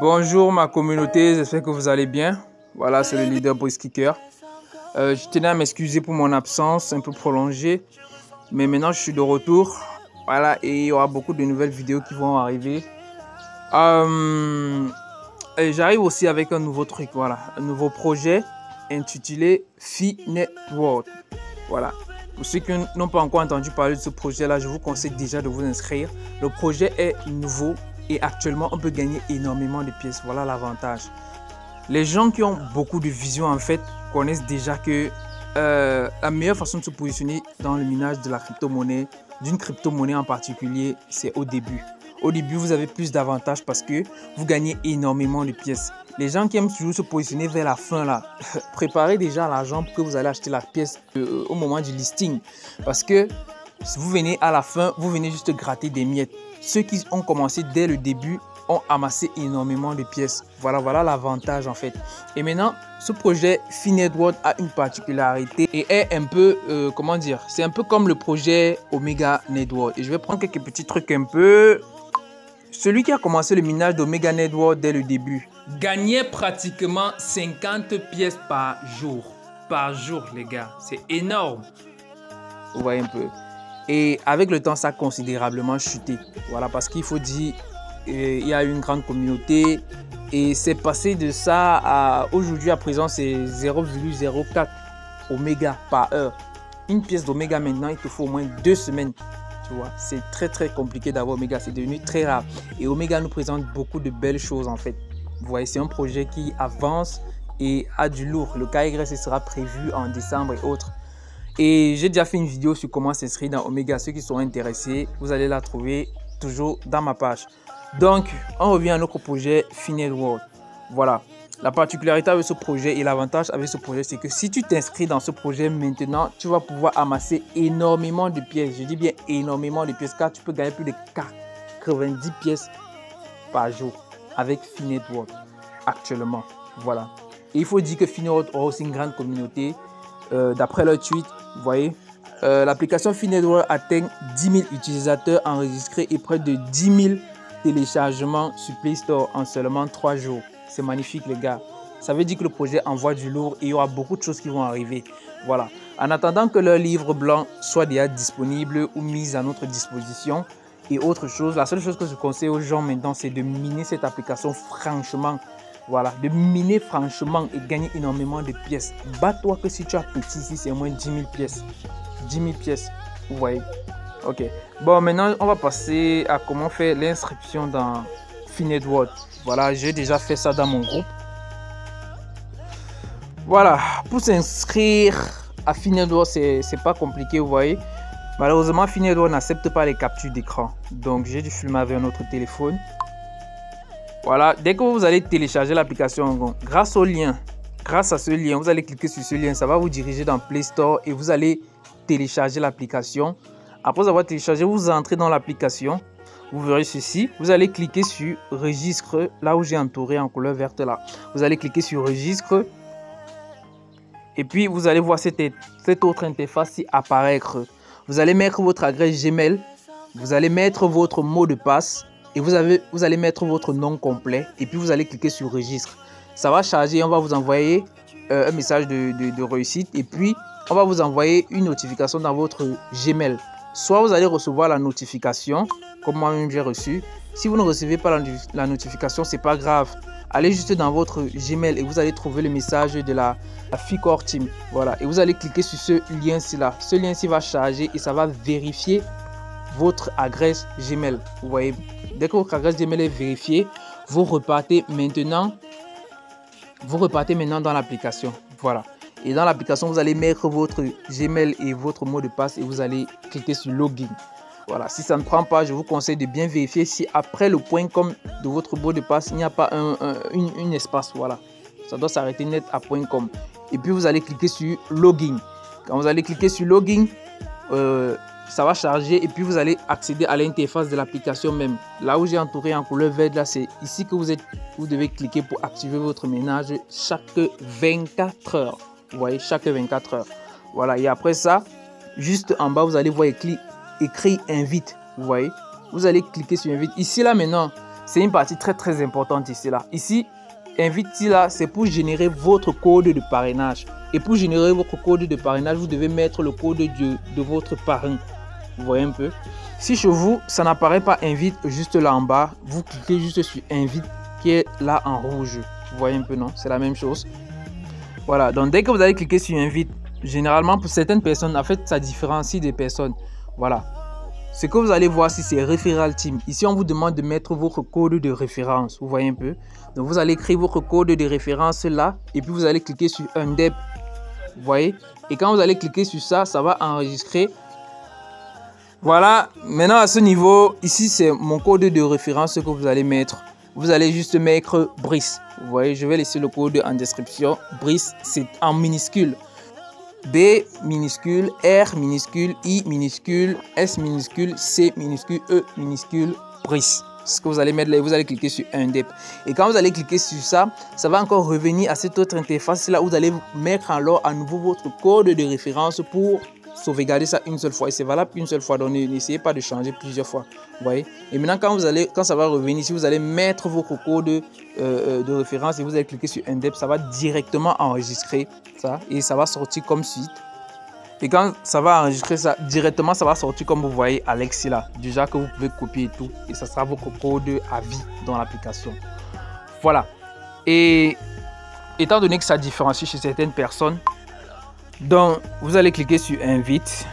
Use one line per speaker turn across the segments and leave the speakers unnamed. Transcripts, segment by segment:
Bonjour ma communauté, j'espère que vous allez bien. Voilà, c'est le leader Boys Kicker. Je tenais à m'excuser pour mon absence un peu prolongée. Mais maintenant, je suis de retour. Voilà, et il y aura beaucoup de nouvelles vidéos qui vont arriver. J'arrive aussi avec un nouveau truc, voilà. Un nouveau projet intitulé Finetworld. Voilà. Pour ceux qui n'ont pas encore entendu parler de ce projet-là, je vous conseille déjà de vous inscrire. Le projet est nouveau. Et actuellement, on peut gagner énormément de pièces. Voilà l'avantage. Les gens qui ont beaucoup de vision, en fait, connaissent déjà que la meilleure façon de se positionner dans le minage de la crypto-monnaie, d'une crypto-monnaie en particulier, c'est au début. Au début, vous avez plus d'avantages parce que vous gagnez énormément de pièces. Les gens qui aiment toujours se positionner vers la fin, là, préparez déjà l'argent pour que vous allez acheter la pièce au moment du listing. Parce que si vous venez à la fin, vous venez juste gratter des miettes. Ceux qui ont commencé dès le début ont amassé énormément de pièces. Voilà l'avantage en fait. Et maintenant, ce projet Finetworld a une particularité et est un peu, comment dire, c'est un peu comme le projet Omega Networld. Et je vais prendre quelques petits trucs un peu. Celui qui a commencé le minage d'Omega Networld dès le début gagnait pratiquement 50 pièces par jour. Par jour, les gars. C'est énorme. Vous voyez un peu. Et avec le temps, ça a considérablement chuté. Voilà, parce qu'il faut dire, il y a une grande communauté. Et c'est passé de ça à aujourd'hui, à présent, c'est 0,04 Oméga par heure. Une pièce d'Oméga maintenant, il te faut au moins 2 semaines. Tu vois, c'est très compliqué d'avoir Oméga. C'est devenu très rare. Et Oméga nous présente beaucoup de belles choses en fait. Vous voyez, c'est un projet qui avance et a du lourd. Le KYC sera prévu en décembre et autres. Et j'ai déjà fait une vidéo sur comment s'inscrire dans Omega. Ceux qui sont intéressés, vous allez la trouver toujours dans ma page. Donc, on revient à notre projet Finetworld. Voilà. La particularité avec ce projet et l'avantage avec ce projet, c'est que si tu t'inscris dans ce projet maintenant, tu vas pouvoir amasser énormément de pièces. Je dis bien énormément de pièces car tu peux gagner plus de 90 pièces par jour avec Finetworld actuellement. Voilà. Et il faut dire que Finetworld aura aussi une grande communauté. D'après leur tweet, vous voyez, l'application Finetworld atteint 10 000 utilisateurs enregistrés et près de 10 000 téléchargements sur Play Store en seulement 3 jours. C'est magnifique les gars. Ça veut dire que le projet envoie du lourd et il y aura beaucoup de choses qui vont arriver. Voilà. En attendant que leur livre blanc soit déjà disponible ou mis à notre disposition et autre chose, la seule chose que je conseille aux gens maintenant, c'est de miner cette application franchement. Voilà, de miner franchement et gagner énormément de pièces. Bats-toi que si tu as petit ici, c'est au moins 10 000 pièces. 10 000 pièces, vous voyez. Ok. Bon, maintenant, on va passer à comment faire l'inscription dans Finetworld. Voilà, j'ai déjà fait ça dans mon groupe. Voilà, pour s'inscrire à Finetworld, c'est pas compliqué, vous voyez. Malheureusement, Finetworld n'accepte pas les captures d'écran. Donc, j'ai dû filmer avec un autre téléphone. Voilà, dès que vous allez télécharger l'application, grâce à ce lien, vous allez cliquer sur ce lien, ça va vous diriger dans Play Store et vous allez télécharger l'application. Après avoir téléchargé, vous entrez dans l'application, vous verrez ceci, vous allez cliquer sur Registre, là où j'ai entouré en couleur verte là. Vous allez cliquer sur Registre et puis vous allez voir cette autre interface apparaître. Vous allez mettre votre adresse Gmail, vous allez mettre votre mot de passe. Et vous allez mettre votre nom complet et puis vous allez cliquer sur registre. Ça va charger, on va vous envoyer un message de réussite et puis on va vous envoyer une notification dans votre Gmail. Soit vous allez recevoir la notification, comme moi-même j'ai reçu. Si vous ne recevez pas la notification, c'est pas grave. Allez juste dans votre Gmail et vous allez trouver le message de la Ficor Team. Voilà, et vous allez cliquer sur ce lien-ci là. Ce lien-ci va charger et ça va vérifier votre adresse Gmail. Vous voyez, dès que votre adresse Gmail est vérifiée, vous repartez maintenant dans l'application. Voilà. Et dans l'application, vous allez mettre votre Gmail et votre mot de passe et vous allez cliquer sur Login. Voilà. Si ça ne prend pas, je vous conseille de bien vérifier si après le .com de votre mot de passe, il n'y a pas un espace. Voilà. Ça doit s'arrêter net à .com. Et puis, vous allez cliquer sur Login. Quand vous allez cliquer sur Login, ça va charger et puis vous allez accéder à l'interface de l'application même. Là où j'ai entouré en couleur verte, là c'est ici que vous devez cliquer pour activer votre ménage chaque 24 heures. Vous voyez, chaque 24 heures. Voilà, et après ça, juste en bas, vous allez voir écrit invite. Vous voyez, vous allez cliquer sur invite. Ici là maintenant, c'est une partie très importante ici là. Ici, Invite là, c'est pour générer votre code de parrainage. Et pour générer votre code de parrainage, vous devez mettre le code de votre parrain. Vous voyez un peu. Si chez vous, ça n'apparaît pas Invite juste là en bas, vous cliquez juste sur Invite qui est là en rouge. Vous voyez un peu, non? C'est la même chose. Voilà, donc dès que vous allez cliquer sur Invite, généralement pour certaines personnes, en fait, ça différencie des personnes. Voilà. Ce que vous allez voir ici, c'est Referral Team. Ici, on vous demande de mettre votre code de référence. Vous voyez un peu. Donc, vous allez créer votre code de référence là. Et puis, vous allez cliquer sur Undep. Vous voyez. Et quand vous allez cliquer sur ça, ça va enregistrer. Voilà. Maintenant, à ce niveau, ici, c'est mon code de référence que vous allez mettre. Vous allez juste mettre Brice. Vous voyez, je vais laisser le code en description. Brice, c'est en minuscule. B minuscule, R minuscule, I minuscule, S minuscule, C minuscule, E minuscule, Brice. Ce que vous allez mettre là, vous allez cliquer sur Undep. Et quand vous allez cliquer sur ça, ça va encore revenir à cette autre interface là où vous allez mettre alors à nouveau votre code de référence pour sauvegarder ça une seule fois. Et c'est valable une seule fois, donc n'essayez pas de changer plusieurs fois. Vous voyez. Et maintenant quand ça va revenir ici, vous allez mettre votre code de référence et vous allez cliquer sur Undep. Ça va directement enregistrer ça et ça va sortir comme suite. Et quand ça va enregistrer ça directement, ça va sortir comme vous voyez Alexis là. Déjà que vous pouvez copier et tout. Et ça sera votre code à vie dans l'application. Voilà. Et étant donné que ça différencie chez certaines personnes, donc vous allez cliquer sur Invite.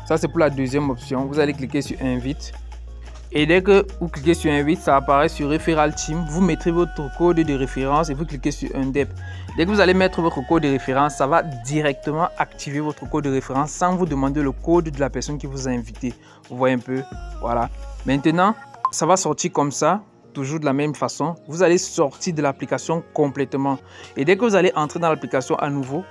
Ça c'est pour la deuxième option. Vous allez cliquer sur Invite. Et dès que vous cliquez sur Invite, ça apparaît sur Referral Team. Vous mettrez votre code de référence et vous cliquez sur Undep. Dès que vous allez mettre votre code de référence, ça va directement activer votre code de référence sans vous demander le code de la personne qui vous a invité. Vous voyez un peu. Voilà. Maintenant, ça va sortir comme ça. Toujours de la même façon. Vous allez sortir de l'application complètement. Et dès que vous allez entrer dans l'application à nouveau,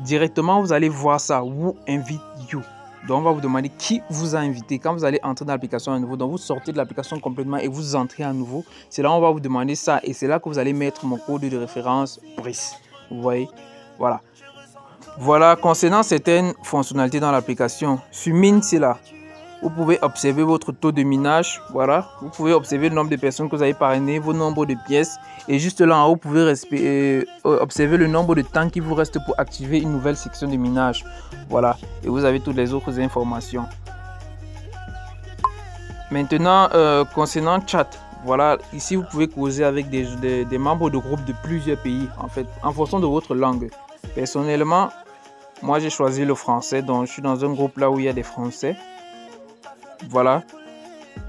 directement, vous allez voir ça. Who invite you? Donc, on va vous demander qui vous a invité. Quand vous allez entrer dans l'application à nouveau, donc vous sortez de l'application complètement et vous entrez à nouveau. C'est là on va vous demander ça. Et c'est là que vous allez mettre mon code de référence Brice. Vous voyez? Voilà. Voilà, concernant certaines fonctionnalités dans l'application. Sur Mint, c'est là. Vous pouvez observer votre taux de minage. Voilà. Vous pouvez observer le nombre de personnes que vous avez parrainées, vos nombres de pièces. Et juste là en haut, vous pouvez observer le nombre de temps qu'il vous reste pour activer une nouvelle section de minage. Voilà. Et vous avez toutes les autres informations. Maintenant, concernant chat. Voilà. Ici, vous pouvez causer avec des membres de groupe de plusieurs pays. En fait, en fonction de votre langue. Personnellement, moi, j'ai choisi le français. Donc, je suis dans un groupe là où il y a des Français. Voilà.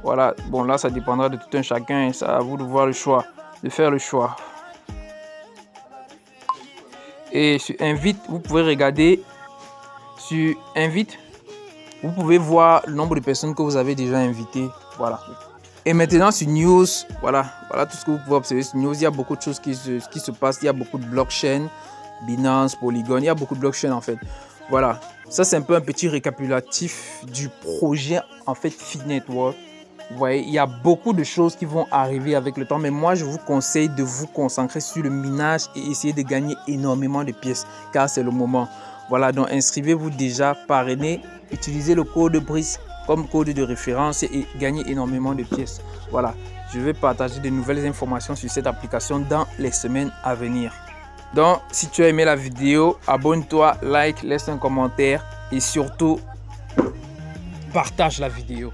Voilà. Bon, là, ça dépendra de tout un chacun. C'est à vous de voir le choix, de faire le choix. Et sur Invite, vous pouvez regarder. Sur Invite, vous pouvez voir le nombre de personnes que vous avez déjà invitées. Voilà. Et maintenant sur News, voilà tout ce que vous pouvez observer sur News. Il y a beaucoup de choses qui se passent. Il y a beaucoup de blockchain, Binance, Polygon. Il y a beaucoup de blockchain en fait. Voilà. Ça, c'est un peu un petit récapitulatif du projet en fait FeedNetwork. Vous voyez, il y a beaucoup de choses qui vont arriver avec le temps. Mais moi, je vous conseille de vous concentrer sur le minage et essayer de gagner énormément de pièces. Car c'est le moment. Voilà, donc inscrivez-vous déjà, parrainez, utilisez le code Brice comme code de référence et gagnez énormément de pièces. Voilà, je vais partager de nouvelles informations sur cette application dans les semaines à venir. Donc, si tu as aimé la vidéo, abonne-toi, like, laisse un commentaire et surtout, partage la vidéo.